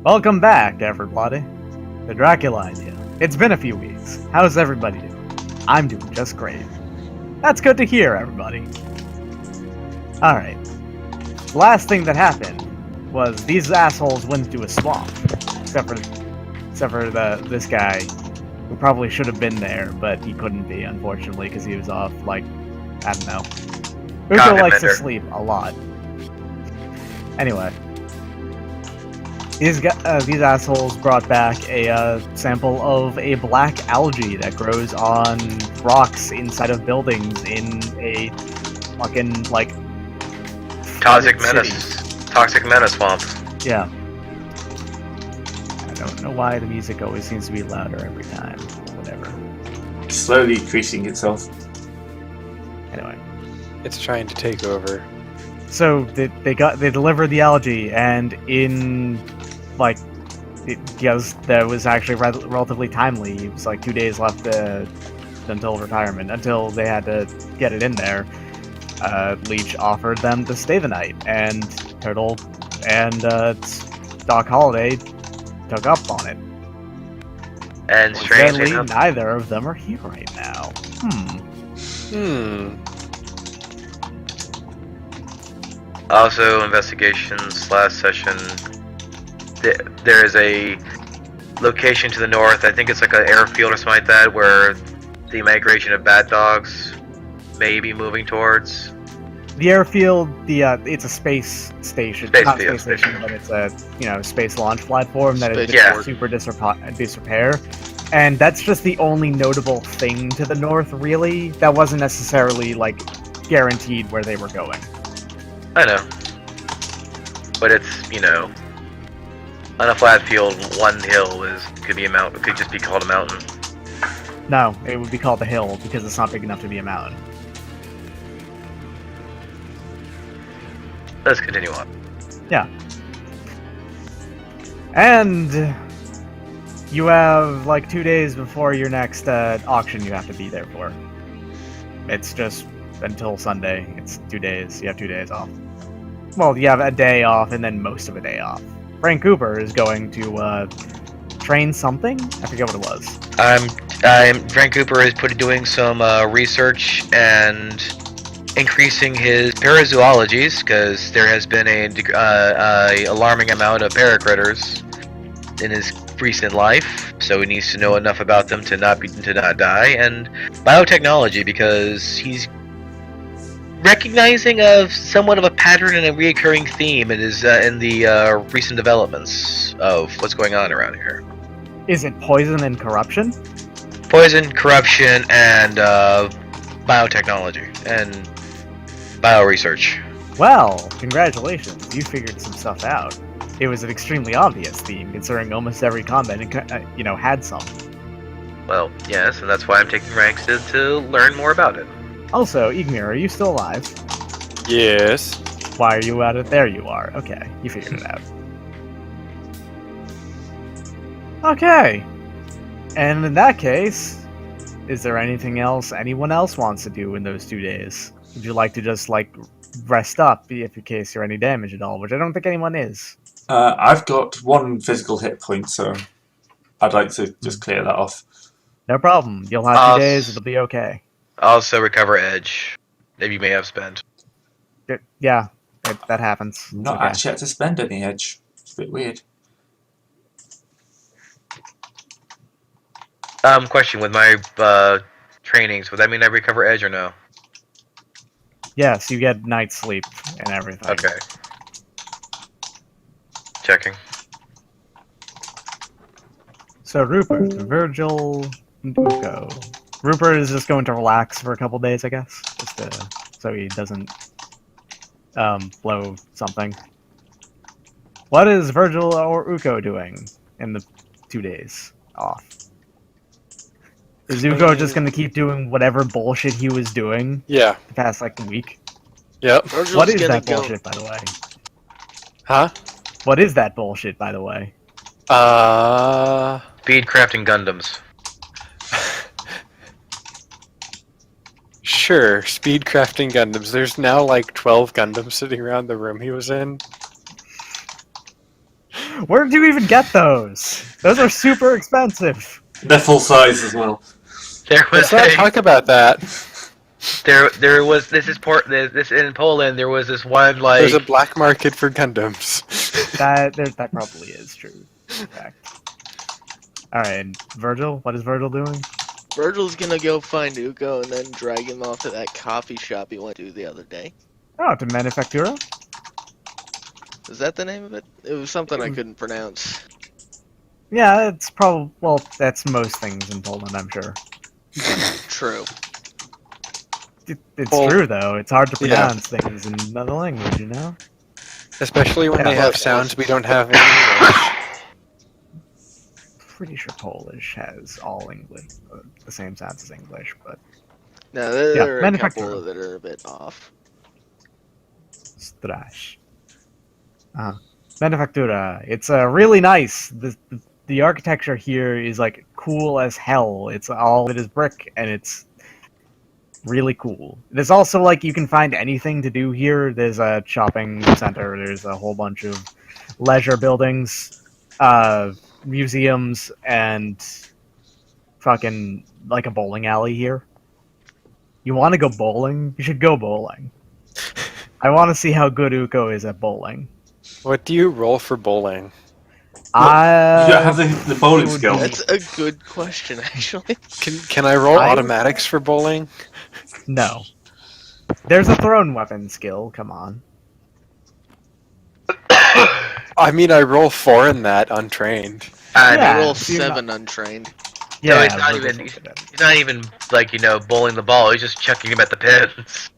Welcome back, everybody. The Dracula Idea. It's been a few weeks. How's everybody doing? I'm doing just great. That's good to hear, everybody. Alright. The last thing that happened was these assholes went into a swamp. Except for this guy, who probably should have been there, but he couldn't be, unfortunately, because he was off, I don't know. Uko likes to sleep a lot. Anyway. These assholes brought back a sample of a black algae that grows on rocks inside of buildings in a fucking, Toxic menace swamp. Yeah. I don't know why the music always seems to be louder every time. Whatever. Slowly increasing itself. Anyway. It's trying to take over. So they delivered the algae, and in that was actually relatively timely. It was 2 days left until retirement, until they had to get it in there. Leech offered them to stay the night, and Turtle and Doc Holliday took up on it. And strangely enough, neither of them are here right now. Also, investigations last session. There is a location to the north. I think it's like an airfield or something like that, where the migration of bat dogs may be moving towards. The airfield, it's a space station. Not space station, but it's a space launch platform that is super disrepair. And that's just the only notable thing to the north, really. That wasn't necessarily guaranteed where they were going. I know, but it's on a flat field, one hill could be a mountain. It could just be called a mountain. No, it would be called a hill because it's not big enough to be a mountain. Let's continue on. Yeah. And you have 2 days before your next auction you have to be there for. It's just until Sunday. It's 2 days. You have 2 days off. Well, you have a day off and then most of a day off. Frank Cooper is going to train something? I forget what it was. Frank Cooper is doing some research and increasing his parazoologies, because there has been a alarming amount of paracritters in his recent life, so he needs to know enough about them to not die, and biotechnology, because he's recognizing somewhat of a pattern and a reoccurring theme in the recent developments of what's going on around here. Is it poison and corruption? Poison, corruption, and biotechnology and bioresearch. Well, congratulations! You figured some stuff out. It was an extremely obvious theme, considering almost every combat had some. Well, yes, and that's why I'm taking ranks to learn more about it. Also, Igmir, are you still alive? Yes. Why are you at it? There you are. Okay, you figured it out. Okay. And in that case, is there anything else anyone else wants to do in those 2 days? Would you like to just, rest up in case you're any damage at all, which I don't think anyone is. I've got 1 physical hit point, so I'd like to just clear that off. No problem. You'll have 2 days, it'll be okay. Also recover edge that you may have spent. Yeah, that happens. Not actually had to spend any edge. It's a bit weird. Question, with my trainings, would that mean I recover edge or no? Yes, you get night's sleep and everything. Okay. Checking. So Rupert, Virgil, and Uko. Rupert is just going to relax for a couple days, I guess, so he doesn't blow something. What is Virgil or Uko doing in the 2 days off? Is Uko just going to keep doing whatever bullshit he was doing? Yeah. The past week? Yep. Virgil's what is that bullshit, by the way? Huh? What is that bullshit, by the way? Speed crafting Gundams. Sure, speed crafting Gundams. There's now 12 Gundams sitting around the room he was in. Where did you even get those? Those are super expensive. They're full size as well. There was Let's not talk about that. there was this in Poland. There was this one There's like a black market for Gundams. That probably is true. In fact. All right, Virgil. What is Virgil doing? Virgil's gonna go find Uko and then drag him off to that coffee shop he went to the other day. Oh, to Manufactura. Is that the name of it? It was something I couldn't pronounce. Yeah, it's probably that's most things in Poland, I'm sure. True. It's Well, true though. It's hard to yeah. pronounce things in another language, you know. Especially when Yeah, they have but- sounds we don't have in English. Pretty sure Polish has all English, the same sounds as English, but No, there are a Manufacturer. couple that are a bit off. Strash. Manufactura. It's really nice. The architecture here is like cool as hell. It's all it is brick, and it's really cool. There's also like you can find anything to do here. There's a shopping center. There's a whole bunch of leisure buildings, museums, and fucking like a bowling alley here. You want to go bowling? You should go bowling. I want to see how good Uko is at bowling. What do you roll for bowling? You don't have the bowling it would skill. be- That's a good question, actually. Can I roll I- automatics for bowling? No. There's a thrown weapon skill. Come on. I mean, I roll 4 in that untrained. I Yeah. I roll so you're 7 untrained. No, Yeah, it's not Virgil's even- really good. he's not even like bowling the ball. He's just chucking him at the pins.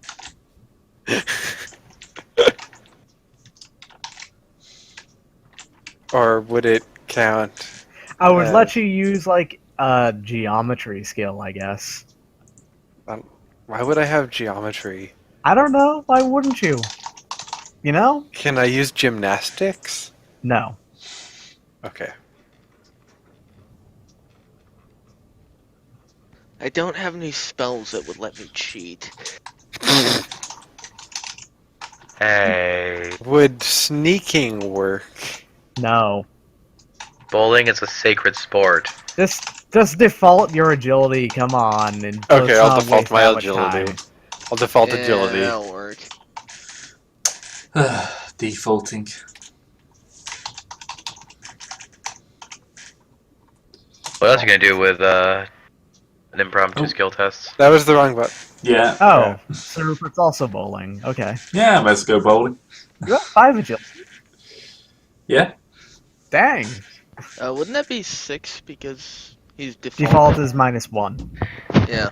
Or would it count? I would Uh, let you use like a geometry skill, I guess. Why would I have geometry? I don't know. Why wouldn't you? You know? Can I use gymnastics? No. Okay. I don't have any spells that would let me cheat. Hey, Would sneaking work? No. bowling is a sacred sport. Just default your agility. Come on. And Okay, let's I'll not default waste my that much agility. time. I'll default Yeah, agility. that'll work. Defaulting. What else are you gonna do with an impromptu Oh. skill test? That was the wrong button. Yeah. Oh, so Rupert's also bowling. Okay. Yeah, let's go bowling. You got 5 agility. Yeah. Dang. Wouldn't that be 6 because he's Default is -1. Yeah.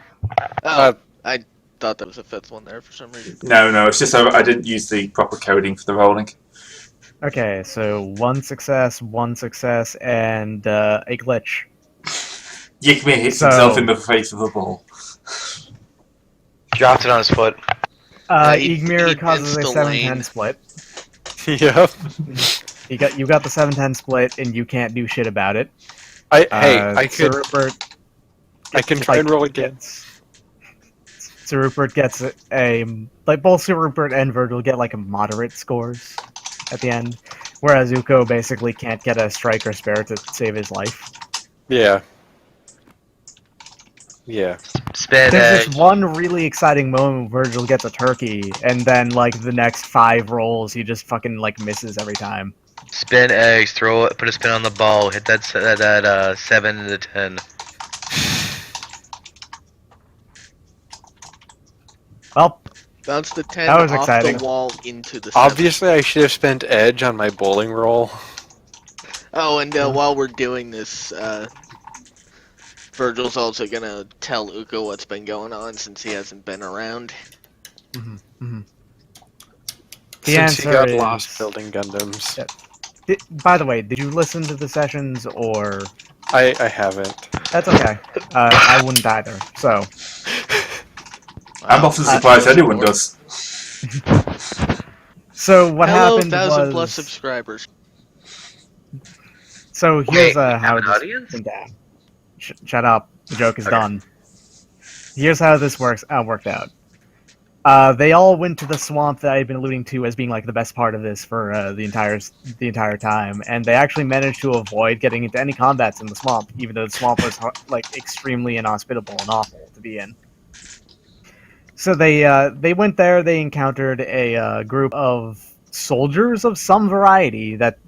Oh, Uh, I thought there was a 5th one there for some reason. No, it's just I didn't use the proper coding for the rolling. Okay, so 1 success, and a glitch. Yigme hits So- himself in the face with a ball. Dropped it on his foot. He Igmir causes a insta 7-10 lane. split. Yep. You got the 7-10 split, and you can't do shit about it. I Sir could. Rupert I can try and roll again. Sir Rupert gets like both Sir Rupert and Virgil get like a moderate scores at the end, whereas Uko basically can't get a strike or spare to save his life. Yeah. Yeah. Spin There's a this one really exciting moment where Virgil gets a turkey, and then like the next 5 rolls, he just fucking like misses every time. spin eggs. Throw it. Put a spin on the ball. Hit that 7 to 10. Well, Bounce the 10 That was off exciting. the wall into the 7. Obviously, I should have spent edge on my bowling roll. Oh, and while we're doing this, Virgil's also gonna tell Uko what's been going on since he hasn't been around. the Since he answer got is, lost building Gundams. Yeah. By the way, did you listen to the sessions or? I haven't. That's okay. I wouldn't either. So I'm often surprised anyone does. So what Hello, happened 1,000 was. plus subscribers. So here's Wait, we how have an this audience? went down. Shut up. The joke is Okay. done. Here's how this worked out. They all went to the swamp that I had been alluding to as being like the best part of this for the entire time, and they actually managed to avoid getting into any combats in the swamp, even though the swamp was like extremely inhospitable and awful to be in. So they went there. They encountered a group of soldiers of some variety that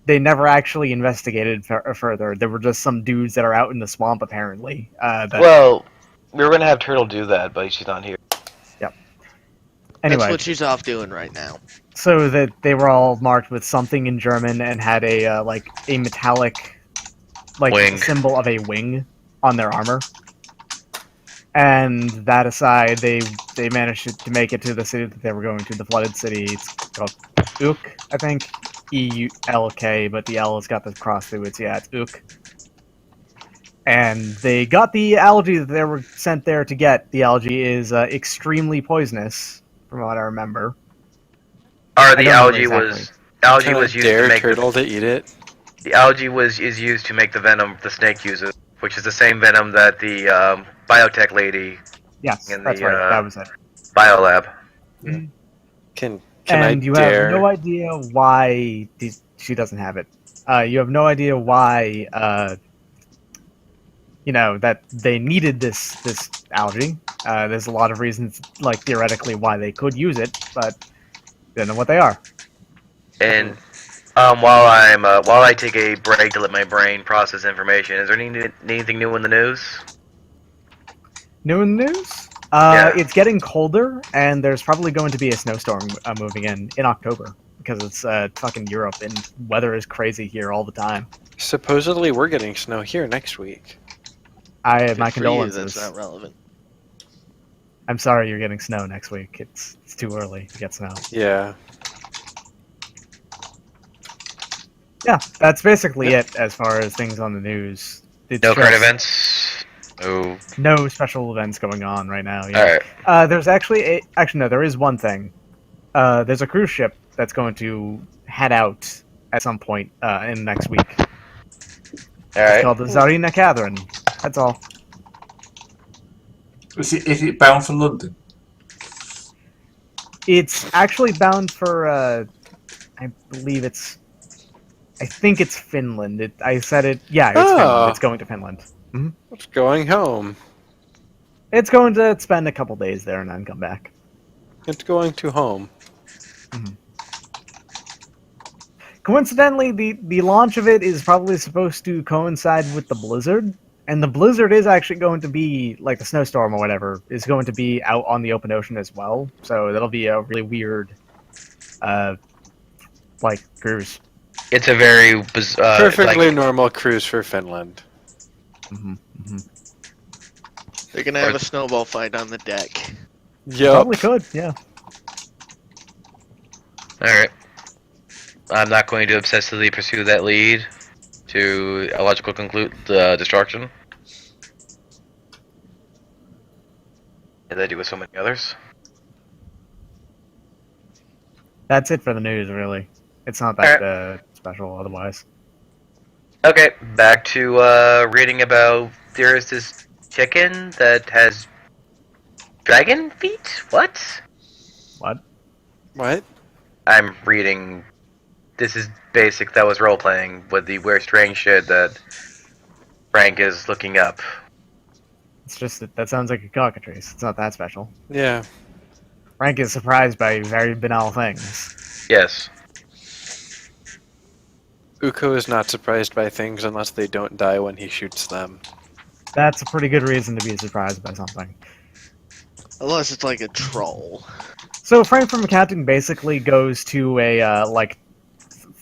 they never actually investigated further. There were just some dudes that are out in the swamp apparently. Well, we were gonna have Turtle do that, but she's not here. Anyway, That's what she's off doing right now. so that they were all marked with something in German and had a like a metallic Wing. symbol of a wing on their armor. And that aside, they managed to make it to the city that they were going to, the flooded city. It's called Ook, I think. E-U-L-K, but the L has got the cross through it, so yeah, it's Ook. And they got the algae that they were sent there to get. The algae is extremely poisonous, from what I remember. Or the don't algae remember was exactly. algae Can I was used dare to make Turtle to eat it? the algae is used to make the venom the snake uses, which is the same venom that the biotech lady Yes, in that's the right. That was it. biolab. Can And I you dare? have no idea why she doesn't have it. You have no idea why that they needed this algae. There's a lot of reasons, like theoretically, why they could use it, but they don't know what they are. And while I take a break to let my brain process information, is there anything new in the news? New in the news? Yeah. It's getting colder, and there's probably going to be a snowstorm moving in October because it's fucking Europe, and weather is crazy here all the time. Supposedly we're getting snow here next week. My Good for you, condolences. that's not relevant. I'm sorry you're getting snow next week. It's too early to get snow. Yeah. Yeah, that's basically it as far as things on the news. It's No current just events. Oh, No special events going on right now. Yeah. all right. There's actually no, there is one thing. There's a cruise ship that's going to head out at some point in next week. All It's right. called the Tsarina Catherine. That's all. Is it bound for London? It's actually bound for, I think it's Finland. I said it. Yeah, it's Oh. Finland. It's going to Finland. It's going home. It's going to spend a couple days there and then come back. It's going to home. Coincidentally, the launch of it is probably supposed to coincide with the blizzard, and the blizzard is actually going to be, like the snowstorm or whatever, is going to be out on the open ocean as well, so that'll be a really weird, cruise. It's a very Perfectly normal cruise for Finland. They're gonna have a snowball fight on the deck. Yup. Probably could, yeah. All right. I'm not going to obsessively pursue that lead to a logical destruction, as I do with so many others. That's it for the news, really. It's not that special otherwise. Okay, back to reading about there is this chicken that has dragon feet? What? What? What? I'm reading. This is basic. That was role playing with the weird strange shit that Frank is looking up. It's just that sounds like a cockatrice. It's not that special. Yeah. Frank is surprised by very banal things. Yes. Uko is not surprised by things unless they don't die when he shoots them. That's a pretty good reason to be surprised by something. Unless it's like a troll. So Frank from Accounting basically goes to a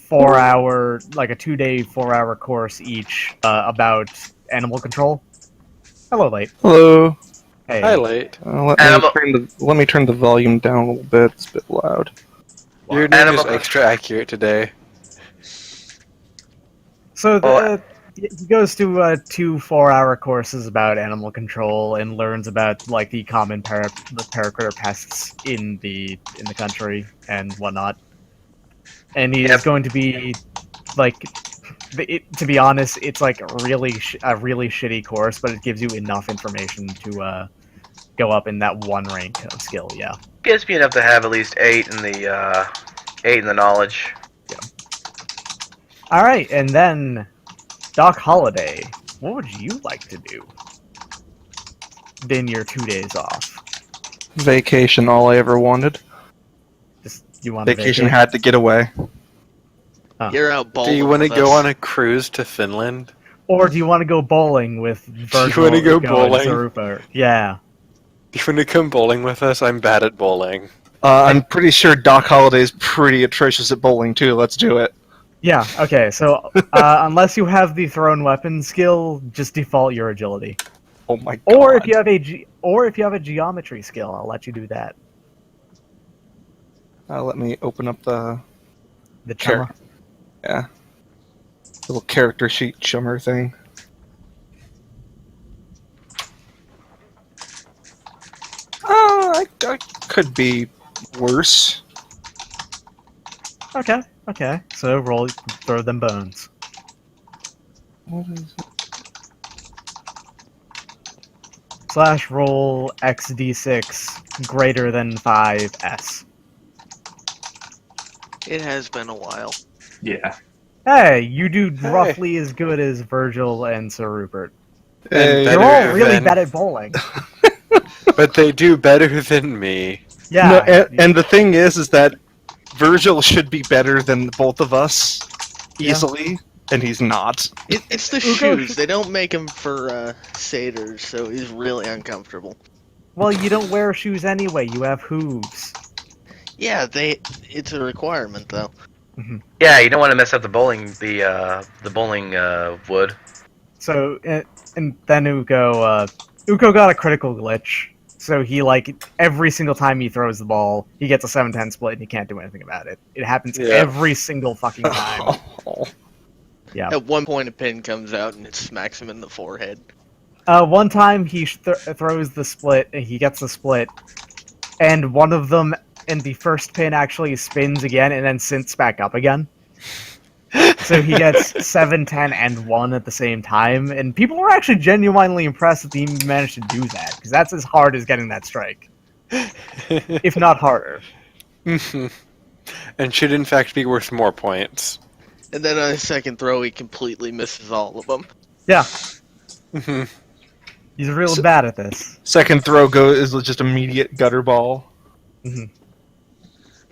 4-hour, like a 2-day 4-hour course each about animal control. Hello, Late. Hello. Hey. Hi, Late. Let me turn the volume down a little bit. It's a bit loud. Your name is Animal- extra accurate today. So he goes to 2 4-hour courses about animal control and learns about like the common paracritter pests in the country and whatnot. And he is going to be like, to be honest, it's like a really shitty course, but it gives you enough information go up in that one rank of skill. Yeah. Gives me enough to have at least 8 in the knowledge. All right, and then Doc Holiday. What would you like to do? In your 2 days off. Vacation, all I ever wanted. Just you want to Vacation vacate? had to get away. You're out bowling. Do you want to with go us. on a cruise to Finland? Or do you want to go bowling with Virgil? wanna go Uko, and bowling? Sarupa? Yeah. Do you want to come bowling with us? I'm bad at bowling. I'm pretty sure Doc Holliday's pretty atrocious at bowling too. Let's do it. Yeah, okay, so unless you have the thrown weapon skill, just default your agility. Oh my god. Or if you have a geometry skill, I'll let you do that. Let me open up the The Sure. chumma. yeah little character sheet chummer thing. I could be worse. Okay, okay. So roll, throw them bones. What is it? / roll XD6 greater than 5S. It has been a while. Yeah. Hey, you do Hey. roughly as good as Virgil and Sir Rupert. Hey, You're better all really than- bad at bowling. But they do better than me. Yeah. No, and the thing is that Virgil should be better than both of us Yeah. easily, and he's not. It's the Uko- shoes. They don't make them for satyrs, so he's really uncomfortable. Well, you don't wear shoes anyway. You have hooves. Yeah, it's a requirement though. Yeah, you don't want to mess up the bowling wood. So, and then Uko got a critical glitch. So he, every single time he throws the ball, he gets a 7-10 split and he can't do anything about it. It happens Yeah. every single fucking time. Oh. Yeah. At one point, a pin comes out and it smacks him in the forehead. One time he throws the split, and he gets the split, and one of them in the first pin actually spins again and then synths back up again. So he gets 7, 10, and 1 at the same time, and people were actually genuinely impressed that he managed to do that, because that's as hard as getting that strike. If not harder. And should in fact be worth more points. And then on his second throw, he completely misses all of them. Yeah. He's real bad at this. Second throw is just immediate gutter ball.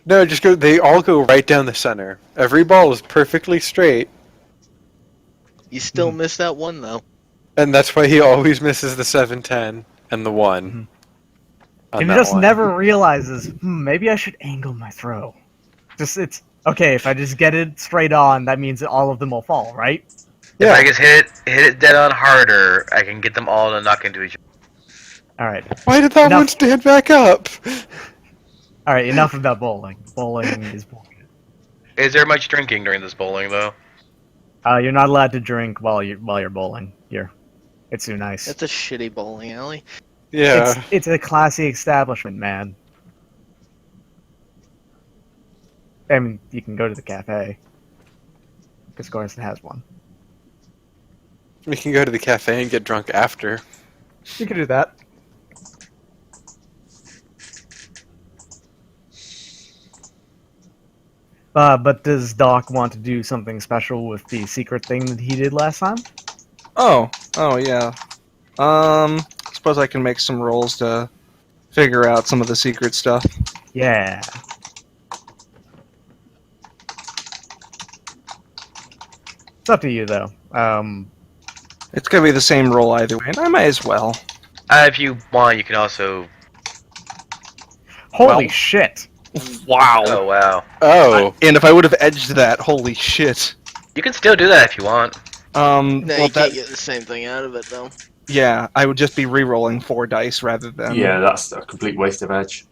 No, just go. They all go right down the center. Every ball is perfectly straight, You still miss that one though. and that's why he always misses the 7-10 and the 1. on And he that just one. never realizes, maybe I should angle my throw. It's okay, if I just get it straight on, that means that all of them will fall, right? If I just hit it dead on harder, I can get them all to knock into each other. Alright. Why did that Enough. one stand back up? Alright, enough about bowling. Bowling is bullshit. Is there much drinking during this bowling though? You're not allowed to drink while you're bowling here. It's too nice. That's a shitty bowling alley. Yeah. It's a classy establishment, man. I mean, you can go to the cafe. Because Gorson has one. We can go to the cafe and get drunk after. You can do that. But does Doc want to do something special with the secret thing that he did last time? Oh yeah. Suppose I can make some rolls to figure out some of the secret stuff. Yeah. It's up to you, though. It's gonna be the same roll either way, and I might as well. If you want, you can also. Holy Well- shit! Wow. Oh wow. Oh. And if I would have edged that, holy shit. You can still do that if you want. No, Well, you that, can't get the same thing out of it though. yeah, I would just be re-rolling 4 dice rather than. Yeah, that's a complete waste of edge.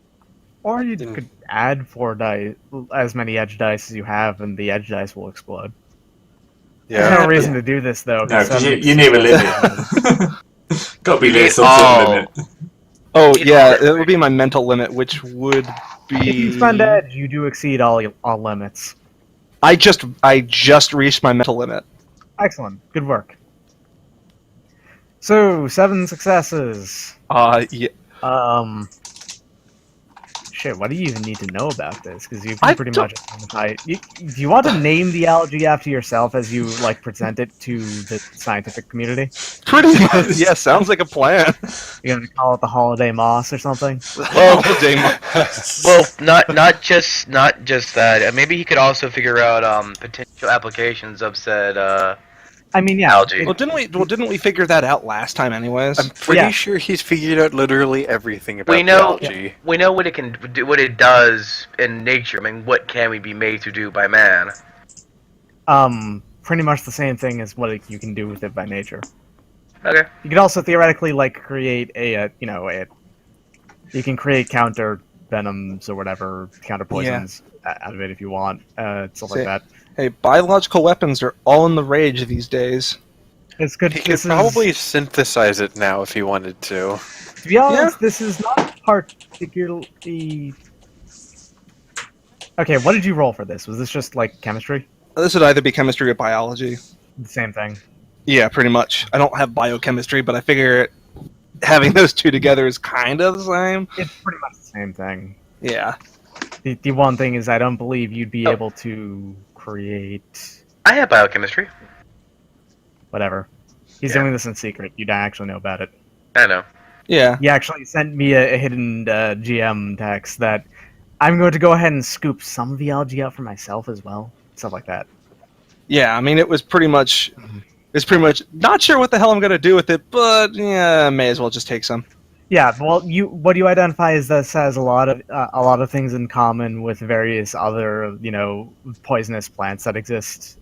Or you could add 4 dice, as many edge dice as you have, and the edge dice will explode. There's Yeah. no reason to do this, though. No, because seven- you need a limit. Got to be there some Oh. sort of limit. Oh You yeah, know, it would be my mental limit, which would be. If you spend edge, you do exceed all limits. I just reached my mental limit. Excellent. Good work. So, 7 successes. Yeah. Shit, what do you even need to know about this? Because you I can pretty don't- much identify. Do you want to name the algae after yourself as you like present it to the scientific community? Pretty much. Yeah, sounds like a plan. You're gonna call it the holiday moss or something? Well, Holiday well, not just that. Maybe he could also figure out potential applications of said I mean, yeah. algae. Well, didn't we figure that out last time, anyways? I'm pretty Yeah. sure he's figured out literally everything about We know the algae. we know what it can do, what it does in nature. I mean, what can we be made to do by man? Pretty much the same thing as what you can do with it by nature. Okay. You could also theoretically like create you can create counter venoms or whatever, counter poisons out of it if you want, stuff like See, that. Hey, biological weapons are all in the rage these days. It's good. He could This probably synthesize it now if he wanted to. to be honest, this is not particularly. Okay, what did you roll for this? Was this just like chemistry? This would either be chemistry or biology. The same thing. Yeah, pretty much. I don't have biochemistry, but I figure having those two together is kind of the same. It's pretty much the same thing. Yeah. The one thing is, I don't believe you'd be Oh. able to create I have biochemistry. whatever. He's Yeah. doing this in secret. You don't actually know about it. I know. Yeah. He actually sent me a hidden GM text that I'm going to go ahead and scoop some of the algae out for myself as well. Stuff like that. Yeah, I mean, it was pretty much... It's pretty much not sure what the hell I'm going to do with it, but yeah, may as well just take some. Yeah, well, what you identify is this has a lot of things in common with various other poisonous plants that exist.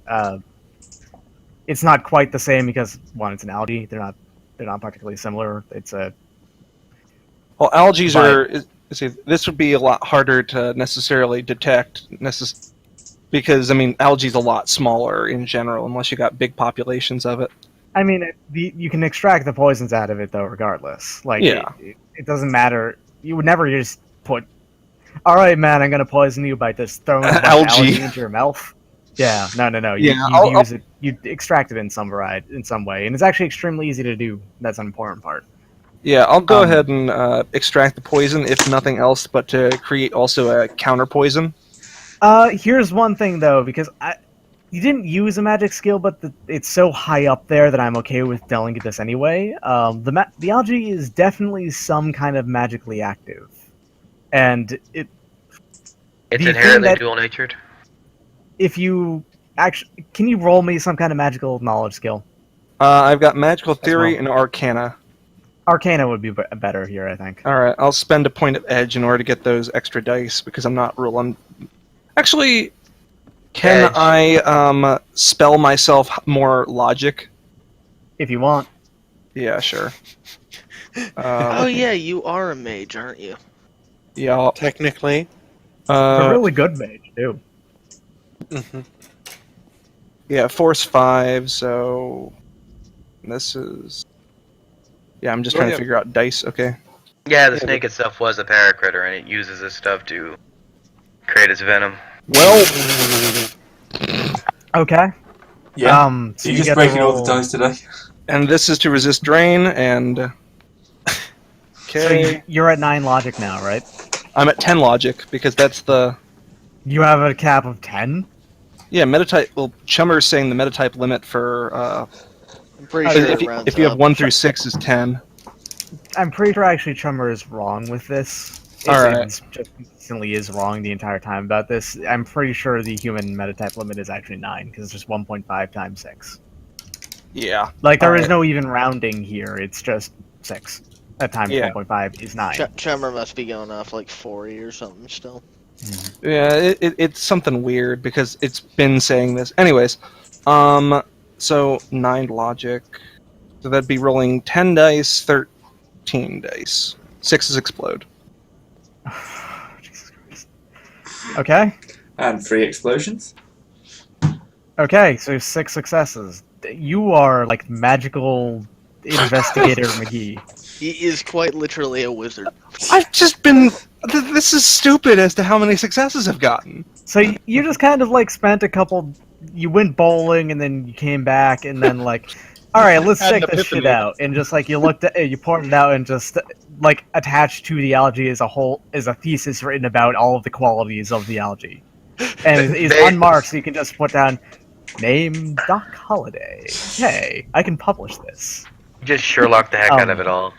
It's not quite the same because one, it's an algae. They're not particularly similar. It's a Well, algae But- are... See, this would be a lot harder to necessarily detect, because, I mean, algae's a lot smaller in general, unless you got big populations of it. I mean, you can extract the poisons out of it though, regardless. Like, Yeah. it doesn't matter. You would never just put, "All right, man, I'm gonna poison you by just throwing a bunch of Algae. algae into your mouth." Yeah, no. You Yeah, I'll- use it. You extract it in some way, and it's actually extremely easy to do. That's an important part. Yeah, I'll go Um, ahead and extract the poison, if nothing else, but to create also a counter poison. Here's one thing though, because you didn't use a magic skill, but it's so high up there that I'm okay with telling you this anyway. The algae is definitely some kind of magically active, and It's The thing inherently that- dual-natured. if you actually, can you roll me some kind of magical knowledge skill? I've got magical theory well. and arcana. Arcana would be better here, I think. Alright, I'll spend a point of edge in order to get those extra dice, because I'm not rolling... Actually, can Edge. I spell myself more logic? If you want. Yeah, sure. Oh yeah, you are a mage, aren't you? Yeah, I'll- Technically. A really good mage, too. Mhm. yeah, force 5, so... This is... Yeah, I'm just Oh, trying yeah. to figure out dice, okay. Yeah, the snake itself was a paracritter, and it uses this stuff to create its venom. Well, Okay. Yeah. So You're you just get to breaking all the roll- dice today. and this is to resist drain, and... So Okay. you're at 9 logic now, right? I'm at 10 logic, because that's the... You have a cap of 10? Yeah, metatype... Well, Chummer's saying the metatype limit for... I'm pretty sure if, it rounds if you have up. 1 through 6 is 10. I'm pretty sure actually Chummer is wrong with this. Alright. It's just consistently is wrong the entire time about this. I'm pretty sure the human metatype limit is actually 9, because it's just 1.5 times 6. Yeah. Like, there is Alright. no even rounding here, it's just 6. That times Yeah. 1.5 is 9. Chummer must be going off like 40 or something still. Yeah, it's something weird, because it's been saying this. Anyways, so 9 logic. So that'd be rolling 10 dice, 13 dice. 6 is explode. Jesus Christ. Okay. And 3 explosions. Okay, so 6 successes. You are like magical investigator McGee. He is quite literally a wizard. I've just been... This is stupid as to how many successes I've gotten. So you just kind of like spent a couple. You went bowling and then you came back and then like, All right, let's Had an check this shit epiphany. out. And just like you looked at it, you poured it out, and just like attached to the algae is a thesis written about all of the qualities of the algae, and it is They- unmarked, so you can just put down name Doc Holliday. Hey, I can publish this. Just Sherlock the heck out of it all.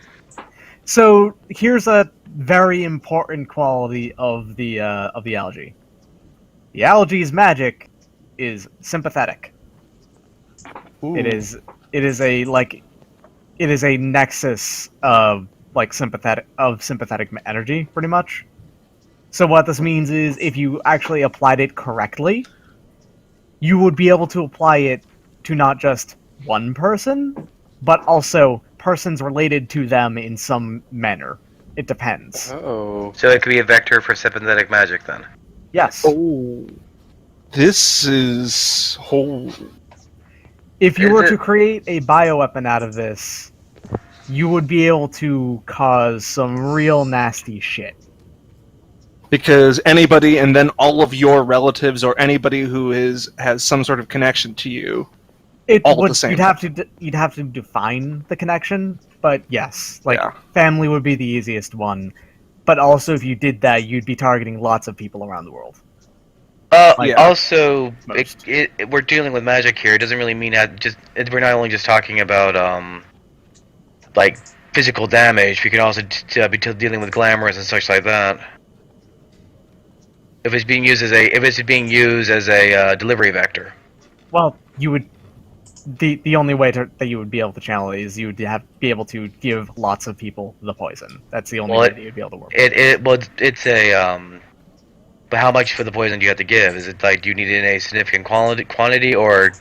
So here's a very important quality of the algae. The algae's magic is sympathetic. It is a nexus of sympathetic energy, pretty much. So what this means is, if you actually applied it correctly, you would be able to apply it to not just one person, but also persons related to them in some manner. It depends. Oh. So it could be a vector for sympathetic magic then. Yes. Oh, this is If you Is were it- to create a bioweapon out of this, you would be able to cause some real nasty shit. because anybody, and then all of your relatives or anybody who has some sort of connection to you. It All at would. the same You'd have to define the connection, but yes, like Yeah. family would be the easiest one. But also, if you did that, you'd be targeting lots of people around the world. Yeah. Also, Most. we're dealing with magic here. It doesn't really mean we're not only just talking about like physical damage. We can also be dealing with glamours and such like that. If it's being used as a delivery vector. Well, you would. The only way that you would be able to channel it is you would be able to give lots of people the poison. That's the only way that you'd be able to work. It's a But how much for the poison do you have to give? Is it like, do you need it in a significant quantity, or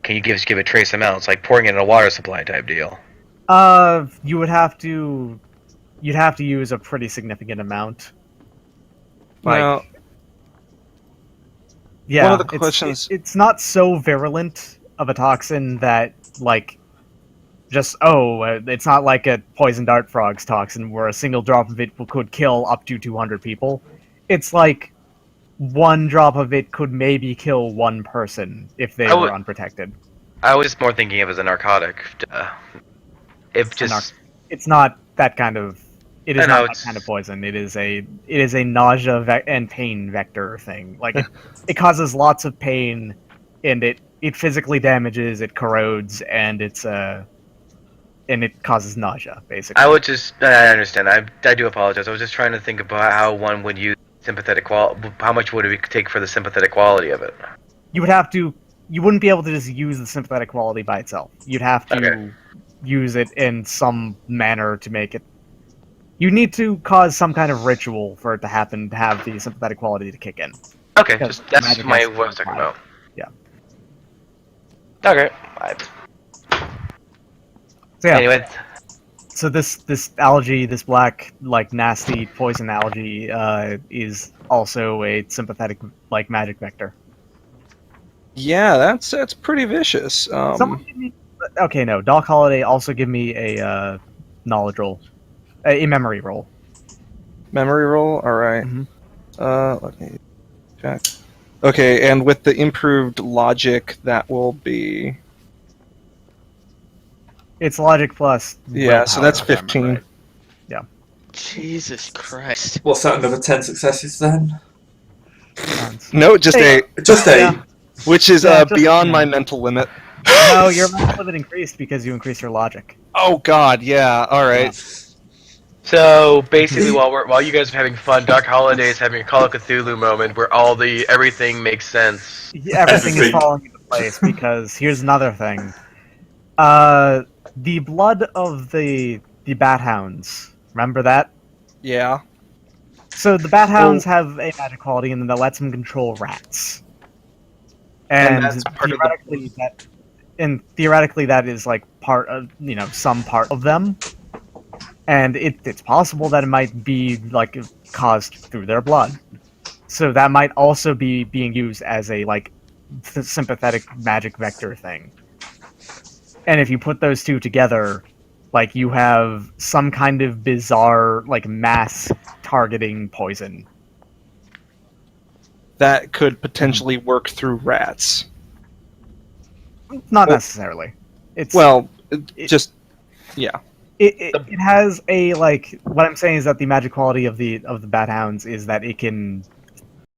can you give it trace amounts, like pouring it in a water supply type deal? You would have to. You'd have to use a pretty significant amount. Like, Now, yeah, one of the questions- It's not so virulent of a toxin that like, it's not like a poison dart frog's toxin where a single drop of it could kill up to 200 people. It's like one drop of it could maybe kill one person if they were unprotected. I was more thinking of it as a narcotic. It's not that kind of. It is I know, not that kind of poison. It is a nausea and pain vector thing. Like it causes lots of pain, and it physically damages, it corrodes, and and it causes nausea. Basically, I understand. I do apologize. I was just trying to think about how one would use sympathetic how much would it take for the sympathetic quality of it? you would have to. You wouldn't be able to just use the sympathetic quality by itself. You'd have to Okay. use it in some manner to make it. You need to cause some kind of ritual for it to happen to have the sympathetic quality to kick in. Okay, Because that's magic what has I was talking about. Yeah. Okay. So yeah. Anyway, So this algae, this black like nasty poison algae, is also a sympathetic like magic vector. yeah, that's pretty vicious. Someone give me. Okay, no. Doc Holiday also give me a knowledge roll, a memory roll. Memory roll. All right. Mhm. Let me check. Okay, and with the improved logic, that will be It's logic plus. yeah. So that's willpower, if I remember 15. right. Jesus Christ. What's that? Another 10 successes then? Sounds- No, just Hey, Just a. Yeah. which is Yeah, just- beyond my mental limit. No, your mental limit increased because you increased your logic. Oh God, yeah. All right. so basically, while you guys are having fun, Doc Holliday is having a Call of Cthulhu moment where everything makes sense. Everything is Everything. falling into place because here's another thing. The blood of the bat hounds. Remember that? Yeah. So the bat hounds have a magic quality and that lets them control rats. And that's part of the- theoretically that is like part of some part of them. And it's possible that it might be like caused through their blood. So that might also be being used as a like sympathetic magic vector thing. And if you put those two together, like you have some kind of bizarre like mass targeting poison. That could potentially work through rats. Not Well- necessarily. It's Well, Just yeah. It has a like. What I'm saying is that the magic quality of the Bat Hounds is that it can